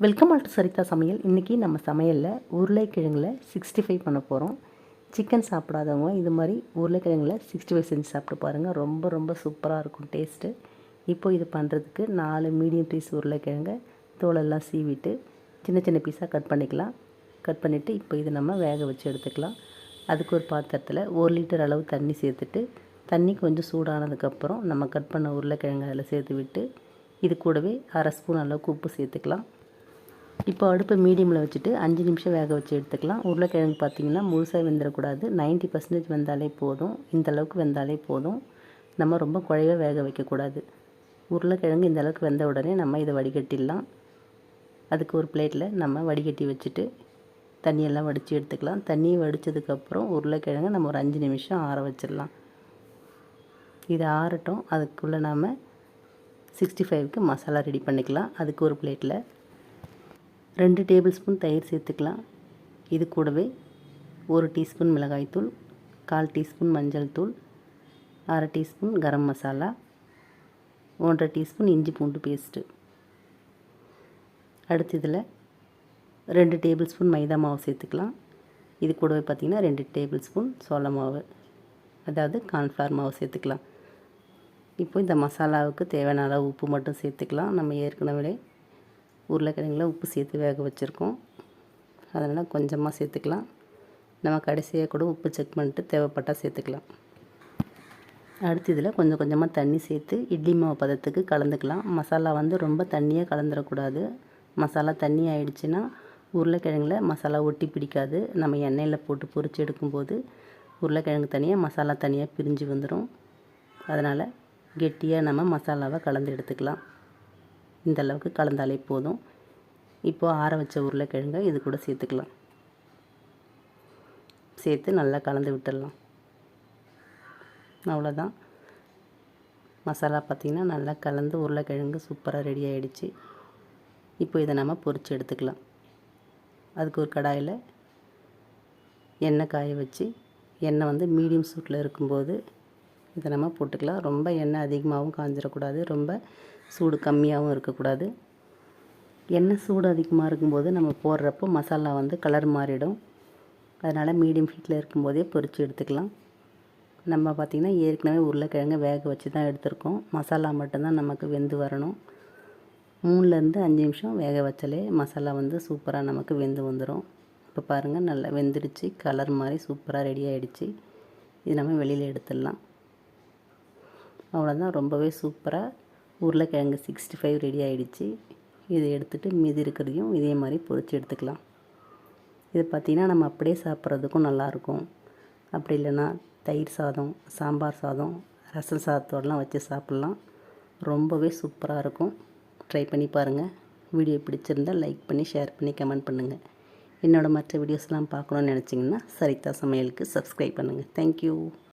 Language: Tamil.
வெல்கம் ஆல் டு சரிதா சமையல். இன்றைக்கி நம்ம சமையலில் உருளைக்கிழங்குல 65 பண்ண போகிறோம். சிக்கன் சாப்பிடாதவங்க இது மாதிரி உருளைக்கிழங்குல 65 செஞ்சு சாப்பிட்டு பாருங்கள். ரொம்ப ரொம்ப சூப்பராக இருக்கும் டேஸ்ட்டு. இப்போ இது பண்ணுறதுக்கு 4 மீடியம் பீஸ் உருளைக்கிழங்க தோலெல்லாம் சீவிட்டு சின்ன சின்ன பீஸாக கட் பண்ணிக்கலாம். கட் பண்ணிவிட்டு இப்போ இது நம்ம வேக வச்சு எடுத்துக்கலாம். அதுக்கு ஒரு பாத்திரத்தில் 1 லிட்டர் அளவு தண்ணி சேர்த்துட்டு தண்ணி கொஞ்சம் சூடானதுக்கப்புறம் நம்ம கட் பண்ண உருளைக்கிழங்கு அதில் சேர்த்து விட்டு இது கூடவே 1/2 ஸ்பூன் அளவுக்கு உப்பு சேர்த்துக்கலாம். இப்போ அடுப்பை மீடியமில் வச்சுட்டு 5 நிமிஷம் வேக வச்சு எடுத்துக்கலாம். உருளைக்கிழங்கு பார்த்திங்கன்னா முழுசாக வெந்துடக்கூடாது. 90% வெந்தாலே போதும். இந்த அளவுக்கு வெந்தாலே போதும். நம்ம ரொம்ப குழைவாக வேக வைக்கக்கூடாது. உருளைக்கிழங்கு இந்த அளவுக்கு வெந்த உடனே நம்ம இதை வடிகட்டிடலாம். அதுக்கு ஒரு பிளேட்டில் நம்ம வடிகட்டி வச்சுட்டு தண்ணியெல்லாம் வடித்து எடுத்துக்கலாம். தண்ணியை வடித்ததுக்கப்புறம் உருளைக்கிழங்கு நம்ம ஒரு 5 நிமிஷம் ஆற வச்சிடலாம். இது ஆறட்டும். அதுக்குள்ளே நாம் 65க்கு மசாலா ரெடி பண்ணிக்கலாம். அதுக்கு ஒரு பிளேட்டில் 2 டேபிள் ஸ்பூன் தயிர் சேர்த்துக்கலாம். இது கூடவே 1 டீஸ்பூன் மிளகாய்த்தூள், 1/4 டீஸ்பூன் மஞ்சள் தூள், 1/2 டீஸ்பூன் கரம் மசாலா, 1/2 டீஸ்பூன் இஞ்சி பூண்டு பேஸ்ட்டு. அடுத்து இதில் 2 டேபிள் ஸ்பூன் மைதா மாவு சேர்த்துக்கலாம். இது கூடவே பார்த்திங்கன்னா 2 டேபிள் ஸ்பூன் சோள மாவு, அதாவது கார்ன்ஃப்ளவர் மாவு சேர்த்துக்கலாம். இப்போ இந்த மசாலாவுக்கு தேவையான அளவு உப்பு மட்டும் சேர்த்துக்கலாம். நம்ம ஏற்கனவே உருளைக்கிழங்குல உப்பு சேர்த்து வேக வச்சுருக்கோம். அதனால் கொஞ்சமாக சேர்த்துக்கலாம். நம்ம கடைசியாக கூட உப்பு செக் பண்ணிட்டு தேவைப்பட்டால் சேர்த்துக்கலாம். அடுத்து இதில் கொஞ்சம் கொஞ்சமாக தண்ணி சேர்த்து இட்லி மாவு பதத்துக்கு கலந்துக்கலாம். மசாலா ரொம்ப தண்ணியாக கலந்துடக்கூடாது. மசாலா தண்ணி ஆயிடுச்சுன்னா உருளைக்கிழங்குல மசாலா ஒட்டி பிடிக்காது. நம்ம எண்ணெயில் போட்டு பொரித்து எடுக்கும்போது உருளைக்கிழங்கு தனியாக மசாலா தனியாக பிரிஞ்சு வந்துடும். அதனால் கெட்டியாக நம்ம மசாலாவை கலந்து எடுத்துக்கலாம். இந்த அளவுக்கு கலந்தாலே போதும். இப்போது ஆற வச்ச உருளைக்கிழங்கை இது கூட சேர்த்துக்கலாம். சேர்த்து நல்லா கலந்து விட்டுடலாம். அவ்வளோதான். மசாலா பார்த்திங்கன்னா நல்லா கலந்து உருளைக்கிழங்கு சூப்பராக ரெடி ஆகிடுச்சு. இப்போ இதை நம்ம பொரித்து எடுத்துக்கலாம். அதுக்கு ஒரு கடாயில் எண்ணெய் காய வச்சு எண்ணெய் மீடியம் சூட்டில் இருக்கும்போது இதை நம்ம போட்டுக்கலாம். ரொம்ப எண்ணெய் அதிகமாகவும் காஞ்சிடக்கூடாது, ரொம்ப சூடு கம்மியாகவும் இருக்கக்கூடாது. எண்ணெய் சூடு அதிகமாக இருக்கும்போது நம்ம போடுறப்போ மசாலா கலர் மாறிடும். அதனால் மீடியம் ஹீட்டில் இருக்கும்போதே பொரித்து எடுத்துக்கலாம். நம்ம பார்த்திங்கன்னா ஏற்கனவே உருளைக்கிழங்கு வேக வச்சு தான் எடுத்துருக்கோம். மசாலா மட்டும்தான் நமக்கு வெந்து வரணும். 3லேருந்து 5 நிமிஷம் வேக வச்சாலே மசாலா சூப்பராக நமக்கு வெந்து வந்துடும். இப்போ பாருங்கள், நல்லா வெந்துடுச்சு. கலர் மாதிரி சூப்பராக ரெடி ஆகிடுச்சு. இது நம்ம வெளியில் எடுத்துடலாம். அவ்வளோதான். ரொம்பவே சூப்பராக உருளைக்கிழங்கு 65 ரெடி ஆகிடுச்சு. இதை எடுத்துகிட்டு மீதி இருக்கிறதையும் இதே மாதிரி பொரித்து எடுத்துக்கலாம். இது பார்த்திங்கன்னா நம்ம அப்படியே சாப்பிட்றதுக்கும் நல்லாயிருக்கும். அப்படி இல்லைன்னா தயிர் சாதம், சாம்பார் சாதம், ரசம் சாதத்தோடலாம் வச்சு சாப்பிட்லாம். ரொம்பவே சூப்பராக இருக்கும். ட்ரை பண்ணி பாருங்கள். வீடியோ பிடிச்சிருந்தால் லைக் பண்ணி, ஷேர் பண்ணி, கமெண்ட் பண்ணுங்கள். என்னோடய மற்ற வீடியோஸ்லாம் பார்க்கணுன்னு நினச்சிங்கன்னா சரிதா சமையலுக்கு சப்ஸ்கிரைப் பண்ணுங்கள். தேங்க்யூ.